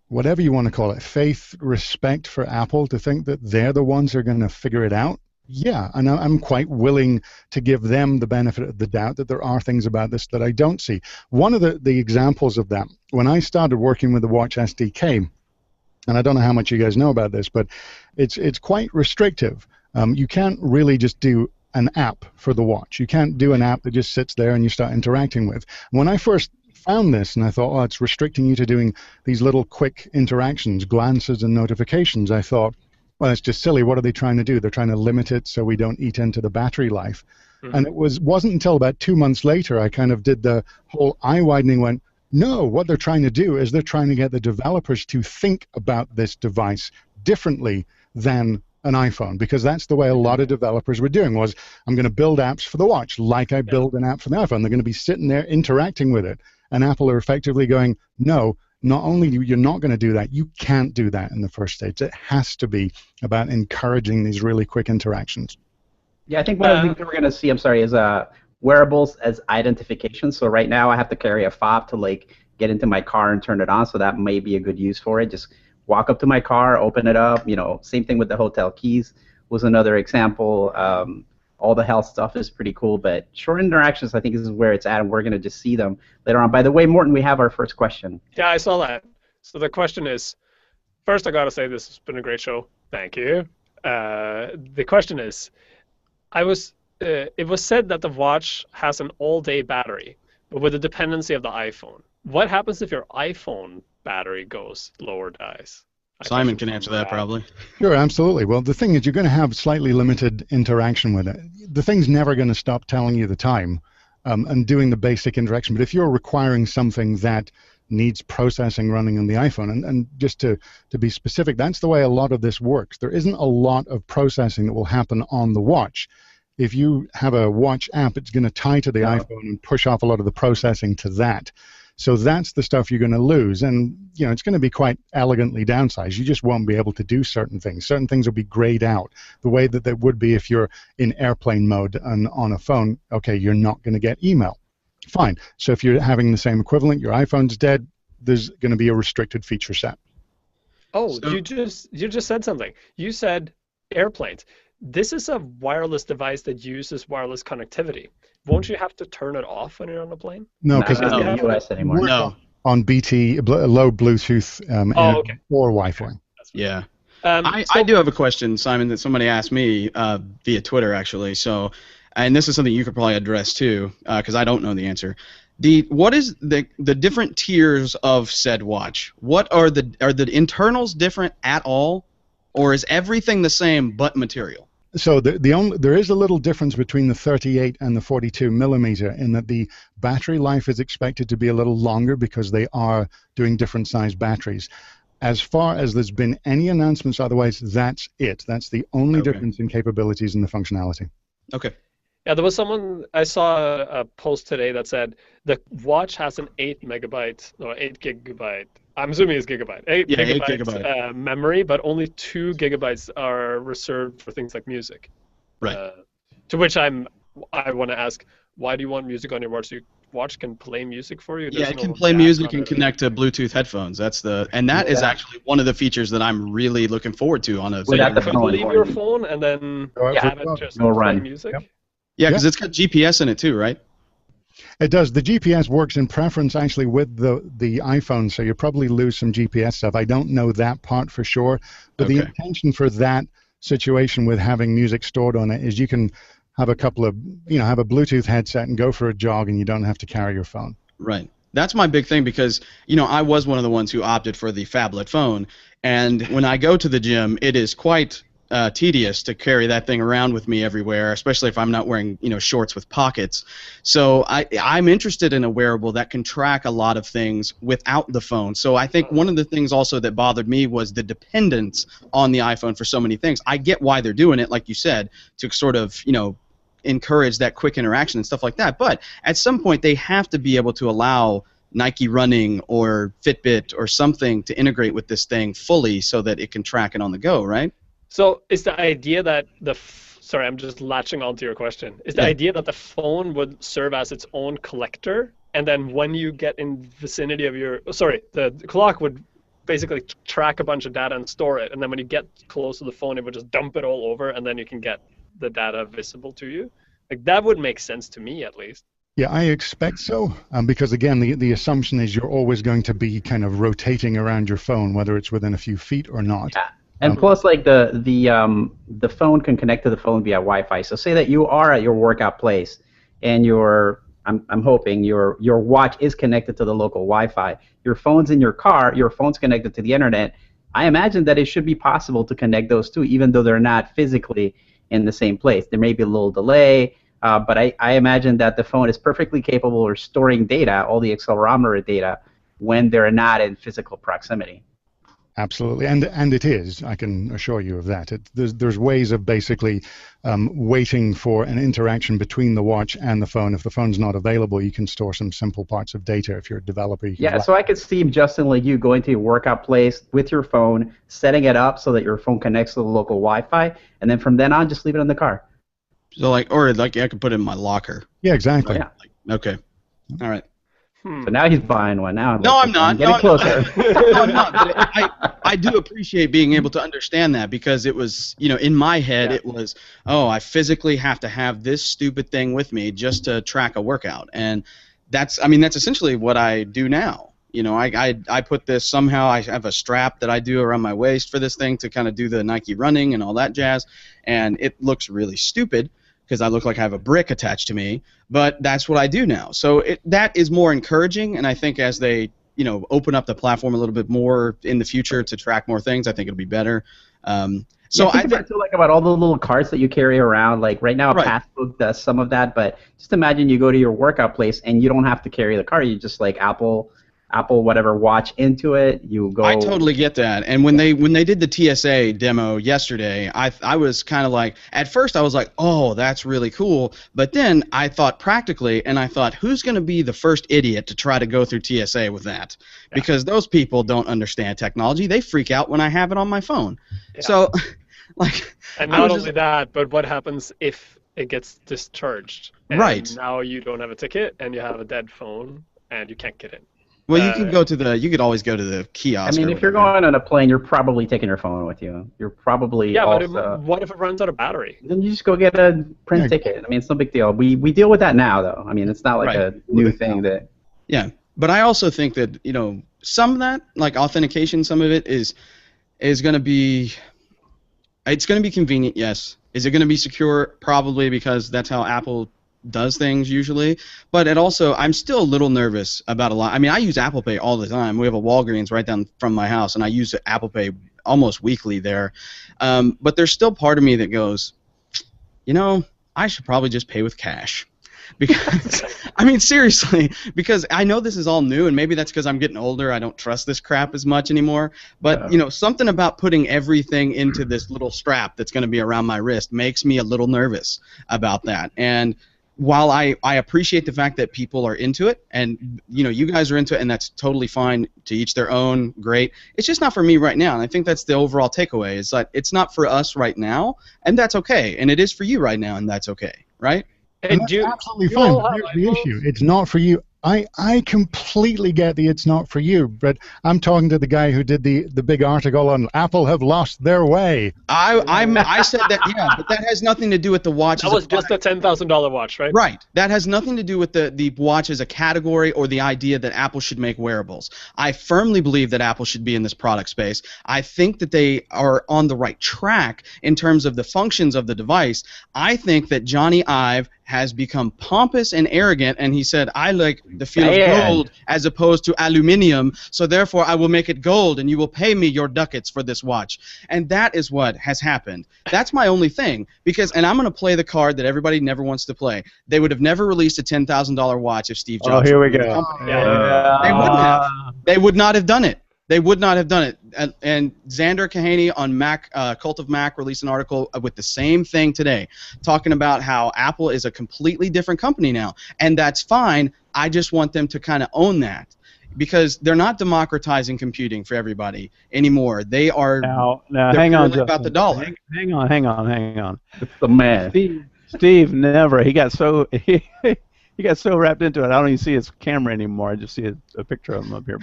whatever you want to call it, faith, respect for Apple to think that they're the ones who are going to figure it out? Yeah, and I'm quite willing to give them the benefit of the doubt that there are things about this that I don't see. One of the examples of that, when I started working with the Watch SDK, and I don't know how much you guys know about this, but it's quite restrictive. You can't really just do an app for the watch. You can't do an app that just sits there and you start interacting with. When I first found this and I thought, oh, it's restricting you to doing these little quick interactions, glances and notifications, I thought, well, it's just silly. What are they trying to do? They're trying to limit it so we don't eat into the battery life. Mm-hmm. And it wasn't until about 2 months later I kind of did the whole eye-widening, went, No, what they're trying to do is they're trying to get the developers to think about this device differently than an iPhone, because that's the way a lot of developers were doing. Was, I'm going to build apps for the watch like I build an app for the iPhone. They're going to be sitting there interacting with it, and Apple are effectively going, no, not only you're not going to do that, you can't do that in the first stage. It has to be about encouraging these really quick interactions. Yeah, I think one of the things that we're going to see, is wearables as identification. So right now I have to carry a fob to like get into my car and turn it on, so that may be a good use for it. Just walk up to my car, open it up. Same thing with the hotel keys was another example. All the health stuff is pretty cool, but short interactions, I think, is where it's at, and we're going to just see them later on. By the way, Morton, we have our first question. Yeah, I saw that. So the question is, first I got to say this has been a great show. Thank you. The question is, it was said that the watch has an all-day battery, but with the dependency of the iPhone. What happens if your iPhone battery goes low or dies? Simon can answer that probably. Sure, absolutely. Well, the thing is, you're going to have slightly limited interaction with it. The thing's never going to stop telling you the time and doing the basic interaction. But if you're requiring something that needs processing running on the iPhone, and just to be specific, that's the way a lot of this works. There isn't a lot of processing that will happen on the watch. If you have a watch app, it's going to tie to the iPhone and push off a lot of the processing to that. So that's the stuff you're going to lose, and it's going to be quite elegantly downsized. You just won't be able to do certain things. Certain things will be grayed out the way that they would be if you're in airplane mode and on a phone. Okay, you're not going to get email. Fine. So if you're having the same equivalent, your iPhone's dead, there's going to be a restricted feature set. Oh, so, you just said something. You said airplanes. This is a wireless device that uses wireless connectivity. Won't you have to turn it off when you're on a plane? No, because it's not in the US anymore. No. On BT, low Bluetooth or Wi-Fi. Yeah. I do have a question, Simon, that somebody asked me via Twitter, actually. So, and this is something you could probably address too, because I don't know the answer. What is the different tiers of said watch? What are the internals different at all, or is everything the same but material? So there is a little difference between the 38 and the 42 millimeter in that the battery life is expected to be a little longer because they are doing different size batteries. As far as there's been any announcements otherwise, that's it. That's the only difference in capabilities and the functionality. Okay. Yeah, there was someone, I saw a post today that said the watch has an 8 gigabyte. I'm assuming it's gigabyte. 8 gigabyte. Memory, but only 2 gigabytes are reserved for things like music. Right. To which I want to ask, why do you want music on your watch? Your watch can play music for you? It can play music and connect to Bluetooth headphones. That is actually one of the features that I'm really looking forward to on a. So you could leave your phone and then have it just play music. Yep. Yeah, because it's got GPS in it too, right? It does. The GPS works in preference actually with the iPhone, so you probably lose some GPS stuff. I don't know that part for sure, but the intention for that situation with having music stored on it is you can have a couple of, have a Bluetooth headset and go for a jog, and you don't have to carry your phone. Right. That's my big thing because, I was one of the ones who opted for the phablet phone, and when I go to the gym, it is quite tedious to carry that thing around with me everywhere, especially if I'm not wearing, shorts with pockets. So I'm interested in a wearable that can track a lot of things without the phone. So I think one of the things also that bothered me was the dependence on the iPhone for so many things. I get why they're doing it, like you said, to sort of, encourage that quick interaction and stuff like that. But at some point, they have to be able to allow Nike Running or Fitbit or something to integrate with this thing fully so that it can track it on the go, right? So is the idea that sorry, I'm just latching onto your question. Is the idea that the phone would serve as its own collector, and then when you get in vicinity of the clock would basically track a bunch of data and store it, and then when you get close to the phone, it would just dump it all over, and then you can get the data visible to you? Like, that would make sense to me, at least. Yeah, I expect so, because again, the assumption is you're always going to be kind of rotating around your phone, whether it's within a few feet or not. Yeah. And plus, like the phone can connect to the phone via Wi-Fi. So say that you are at your workout place, and I'm hoping your watch is connected to the local Wi-Fi. Your phone's in your car. Your phone's connected to the internet. I imagine that it should be possible to connect those two, even though they're not physically in the same place. There may be a little delay. But I imagine that the phone is perfectly capable of storing data, all the accelerometer data, when they're not in physical proximity. Absolutely, and it is. I can assure you of that. There's ways of basically waiting for an interaction between the watch and the phone. If the phone's not available, you can store some simple parts of data. If you're a developer, you can Yeah, so I could see, Justin, like you going to your workout place with your phone, setting it up so that your phone connects to the local Wi-Fi, and then from then on, just leave it in the car. So or I could put it in my locker. Yeah, exactly. Yeah. Okay. All right. So now he's buying one. Now I'm not. I'm getting closer. No, I'm not. But I do appreciate being able to understand that, because it was, in my head, it was, I physically have to have this stupid thing with me just to track a workout. And that's essentially what I do now. I put this somehow. I have a strap that I do around my waist for this thing to kind of do the Nike running and all that jazz. And it looks really stupid, because I look like I have a brick attached to me, but that's what I do now. So that is more encouraging, and I think as they, open up the platform a little bit more in the future to track more things, I think it'll be better. So I think about all the little carts that you carry around. Like right now, Passbook does some of that, but just imagine you go to your workout place and you don't have to carry the cart. You just Apple whatever watch into it. You go. I totally get that. And when they did the TSA demo yesterday, I was kind of like, at first I was like, oh, that's really cool. But then I thought practically, and I thought, who's going to be the first idiot to try to go through TSA with that? Yeah. Because those people don't understand technology. They freak out when I have it on my phone. Yeah. So, and not only that, but what happens if it gets discharged? And now you don't have a ticket, and you have a dead phone, and you can't get in. Well, you could always go to the kiosk. I mean, if you're going on a plane, you're probably taking your phone with you. You're probably but what if it runs out of battery? Then you just go get a print ticket. I mean, it's no big deal. We deal with that now, though. I mean, it's not like a new thing that. Yeah, but I also think that some of that, like authentication, some of it is going to be. It's going to be convenient, yes. Is it going to be secure? Probably, because that's how Apple does things usually, but I'm still a little nervous about a lot. I mean, I use Apple Pay all the time. We have a Walgreens right down from my house, and I use Apple Pay almost weekly there. But there's still part of me that goes, I should probably just pay with cash. Because, I mean, seriously, because I know this is all new, and maybe that's because I'm getting older. I don't trust this crap as much anymore. But, something about putting everything into this little strap that's going to be around my wrist makes me a little nervous about that. And while I appreciate the fact that people are into it, and you guys are into it, and that's totally fine, to each their own, great. It's just not for me right now, and I think that's the overall takeaway. Is that it's not for us right now, and that's okay, and it is for you right now, and that's okay, right? And that's absolutely fine. Here's the issue: it's not for you. I completely get the it's not for you, but I'm talking to the guy who did the big article on Apple have lost their way. I said that, yeah, but that has nothing to do with the watch. That was just a $10,000 watch, right? Right. That has nothing to do with the watch as a category or the idea that Apple should make wearables. I firmly believe that Apple should be in this product space. I think that they are on the right track in terms of the functions of the device. I think that Johnny Ive has become pompous and arrogant, and he said, I like the feel of gold as opposed to aluminium, so therefore I will make it gold, and you will pay me your ducats for this watch. And that is what has happened. That's my only thing, and I'm going to play the card that everybody never wants to play. They would have never released a $10,000 watch if Steve Jobs. Oh, here we go. They wouldn't have. They would not have done it. They would not have done it. And Xander Kahaney on Mac, Cult of Mac released an article with the same thing today, talking about how Apple is a completely different company now. And that's fine. I just want them to kind of own that, because they're not democratizing computing for everybody anymore. They are now hang on, really about the dollar. Hang on. It's the man. Steve never. He got so he got so wrapped into it. I don't even see his camera anymore. I just see a picture of him up here.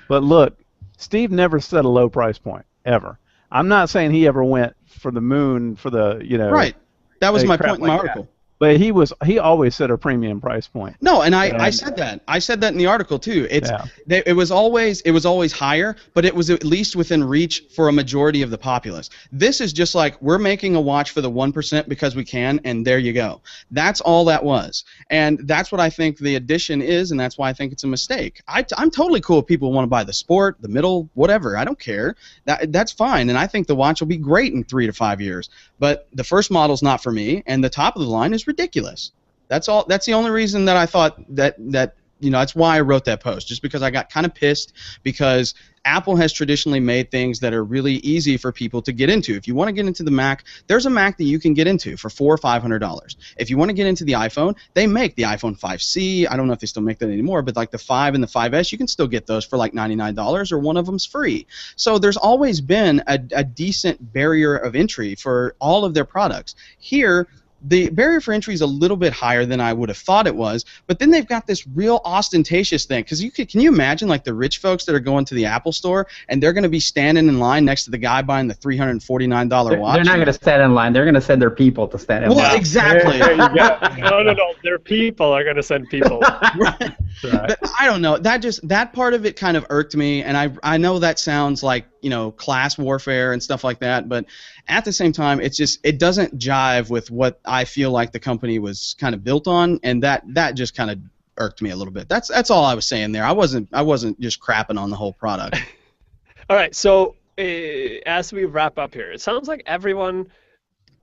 But look, Steve never set a low price point ever. I'm not saying he ever went for the moon for the Right. That was my point in my article. But he always set a premium price point. No, and I said that. I said that in the article too. It was always higher, but it was at least within reach for a majority of the populace. This is just like we're making a watch for the 1% because we can, and there you go. That's all that was, and that's what I think the addition is, and that's why I think it's a mistake. I'm totally cool if people want to buy the sport, the middle, whatever. I don't care. That's fine, and I think the watch will be great in 3 to 5 years. But the first model's not for me, and the top of the line is ridiculous. That's all. That's the only reason that I thought that that's why I wrote that post, just because I got kind of pissed because Apple has traditionally made things that are really easy for people to get into. If you want to get into the Mac, there's a Mac that you can get into for $400 or $500. If you want to get into the iPhone, they make the iPhone 5C. I don't know if they still make that anymore, but like the 5 and the 5S, you can still get those for like $99, or one of them's free. So there's always been a decent barrier of entry for all of their products. Here, the barrier for entry is a little bit higher than I would have thought it was, but then they've got this real ostentatious thing. Because can you imagine like the rich folks that are going to the Apple store and they're going to be standing in line next to the guy buying the $349 watch? They're not going to stand in line. They're going to send their people to stand in line. Well, exactly. There you go. No. Their people are going to send people. Right. But I don't know. That part of it kind of irked me, and I know that sounds like class warfare and stuff like that, but at the same time, it doesn't jive with what I feel like the company was kind of built on, and that just kind of irked me a little bit. That's all I was saying there. I wasn't just crapping on the whole product. All right, so as we wrap up here, it sounds like everyone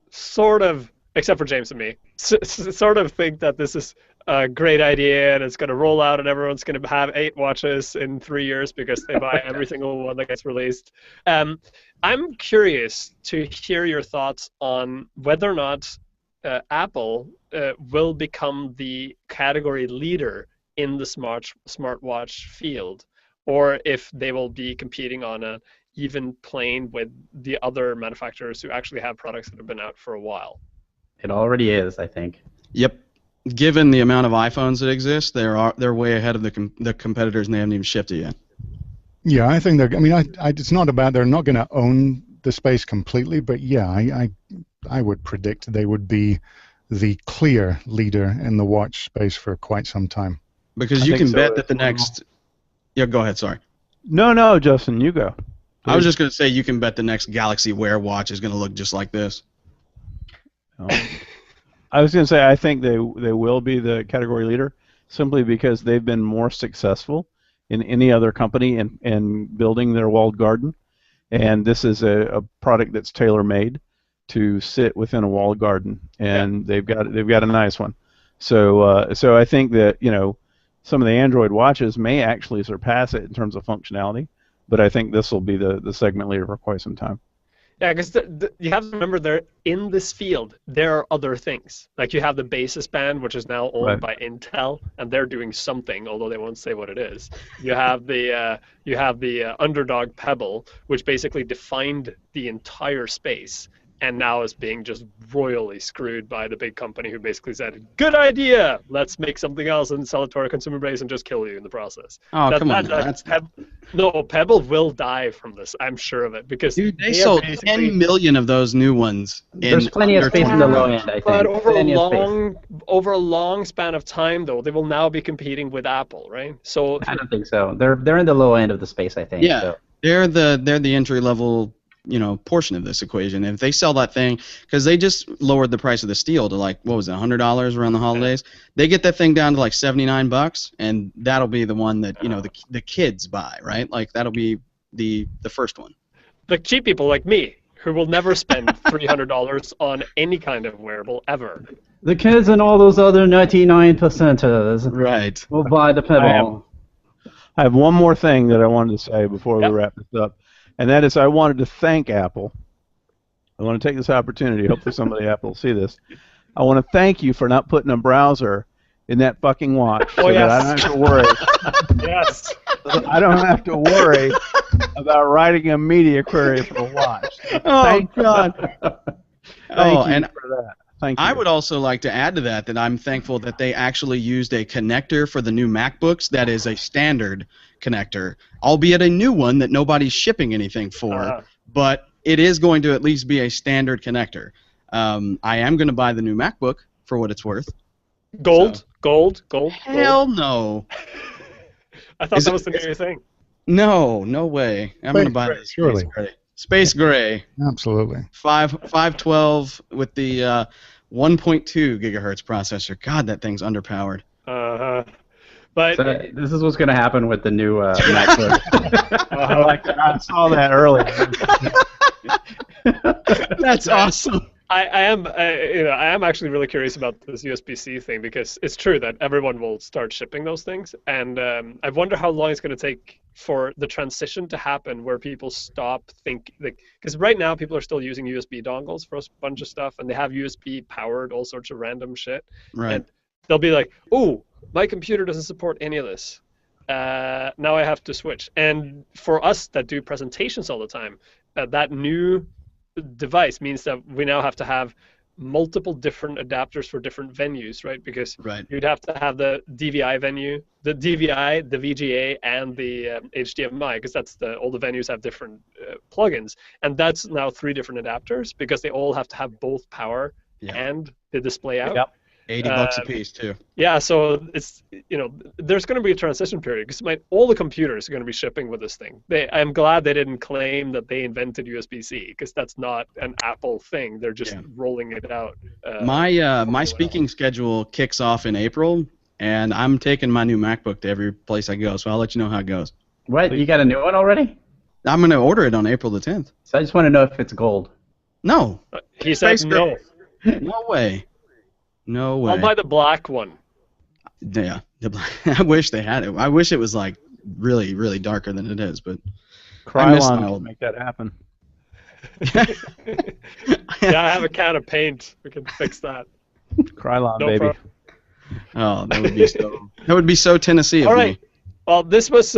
sort of, except for James and me, sort of think that this is a great idea and it's going to roll out and everyone's going to have 8 watches in 3 years because they buy every single one that gets released. I'm curious to hear your thoughts on whether or not Apple will become the category leader in the smartwatch field, or if they will be competing on an even plane with the other manufacturers who actually have products that have been out for a while. It already is, I think. Yep. Given the amount of iPhones that exist, they're way ahead of the competitors, and they haven't even shipped it yet. Yeah, I think they're. I mean, it's not about they're not going to own the space completely, but yeah, I would predict they would be the clear leader in the watch space for quite some time. Because you can bet that the next. Yeah, go ahead. Sorry. No, Justin, you go. I was just going to say you can bet the next Galaxy Wear watch is going to look just like this. Oh. I was going to say I think they will be the category leader simply because they've been more successful in any other company in building their walled garden, and this is a product that's tailor-made to sit within a walled garden, and they've got a nice one. So I think that some of the Android watches may actually surpass it in terms of functionality, but I think this will be the segment leader for quite some time. Yeah, because you have to remember, they're in this field. There are other things. Like you have the Basis band, which is now owned by Intel, and they're doing something, although they won't say what it is. You have the Underdog Pebble, which basically defined the entire space, and now is being just royally screwed by the big company who basically said, "Good idea, let's make something else and sell it to our consumer base and just kill you in the process." Oh, come on. No, Pebble will die from this. I'm sure of it, because dude, they sold 10 million of those new ones. There's plenty of space in the low end, I think. But over a long span of time, though, they will now be competing with Apple, right? So I don't think so. They're in the low end of the space, I think. Yeah, so. they're the entry level portion of this equation. And if they sell that thing, because they just lowered the price of the Steel to like, what was it, $100 around the holidays, they get that thing down to like $79, and that'll be the one that the kids buy, right? Like that'll be the first one. The cheap people like me, who will never spend $300 on any kind of wearable ever. The kids and all those other 99%ers. Right. Will buy the Pebble. I have one more thing that I wanted to say before we wrap this up. And that is, I wanted to thank Apple. I want to take this opportunity. Hopefully somebody at Apple will see this. I want to thank you for not putting a browser in that fucking watch so that I don't have to worry. Yes. I don't have to worry about writing a media query for a watch. Thank God. Thank you for that. Thank you. I would also like to add to that I'm thankful that they actually used a connector for the new MacBooks that is a standard connector, albeit a new one that nobody's shipping anything for, but it is going to at least be a standard connector. I am going to buy the new MacBook for what it's worth. Gold, So- gold. Hell no. I thought Is that it- was the new thing. No way. I'm Space gonna buy gray, this. surely. Space gray. Absolutely. 512 with the 1.2 gigahertz processor. God, that thing's underpowered. But So this is what's going to happen with the new MacBook. I like that. I saw that earlier. That's awesome. I am actually really curious about this USB-C thing because it's true that everyone will start shipping those things, and I wonder how long it's going to take for the transition to happen where people stop because right now people are still using USB dongles for a bunch of stuff, and they have USB powered all sorts of random shit, Right. and they'll be like, "Oh, my computer doesn't support any of this. Now I have to switch." And for us that do presentations all the time, that new device means that we now have to have multiple different adapters for different venues, right? Because Right. you'd have to have the DVI venue, the DVI, the VGA, and the HDMI, because all the venues have different plugins, and that's now 3 different adapters because they all have to have both power Yeah. and the display out. Yep. $80 a piece too. Yeah, so it's there's going to be a transition period because all the computers are going to be shipping with this thing. I'm glad they didn't claim that they invented USB-C because that's not an Apple thing. They're just rolling it out. My speaking schedule kicks off in April, and I'm taking my new MacBook to every place I go. So I'll let you know how it goes. What? You got a new one already? I'm gonna order it on April the 10th. So I just want to know if it's gold. No, He said Space no. no way. No way. I'll buy the black one. Yeah, I wish they had it. I wish it was like really, really darker than it is, but I miss my Krylon old- can make that happen. Yeah, I have a can of paint. We can fix that. Krylon, No baby. problem. Oh, that would be so Tennessee of All me. right. Well, this was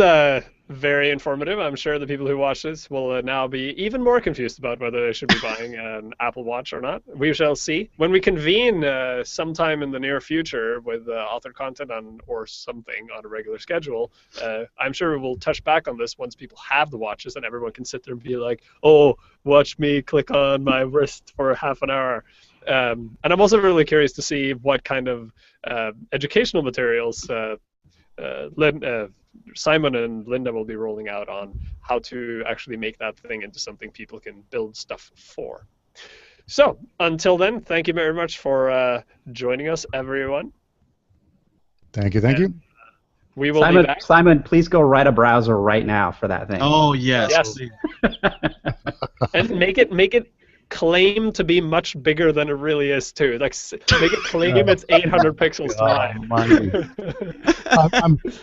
very informative. I'm sure the people who watch this will now be even more confused about whether they should be buying an Apple Watch or not. We shall see. When we convene sometime in the near future with authored content or something on a regular schedule, I'm sure we'll touch back on this once people have the watches and everyone can sit there and be like, "Oh, watch me click on my wrist for half an hour." And I'm also really curious to see what kind of educational materials Simon and Linda will be rolling out on how to actually make that thing into something people can build stuff for. So, until then, thank you very much for joining us, everyone. Thank you. We will be back. Simon, please go write a browser right now for that thing. Oh yes. Yes. And make it claim to be much bigger than it really is too. Like make it claim it's 800 pixels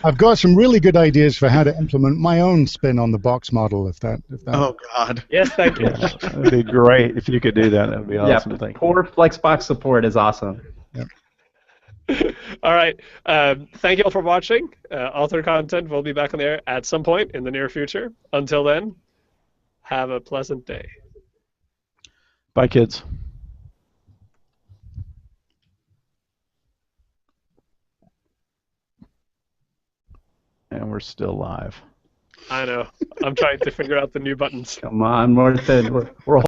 I've got some really good ideas for how to implement my own spin on the box model. If that. Oh God. Yes, thank you. Yeah, that'd be great if you could do that. That'd be awesome. Yeah, Thank you. poor Flexbox support is awesome. All right. Thank you all for watching. Author content will be back on the air at some point in the near future. Until then, have a pleasant day. Bye, kids. And we're still live. I know. I'm trying to figure out the new buttons. Come on, Morton. We're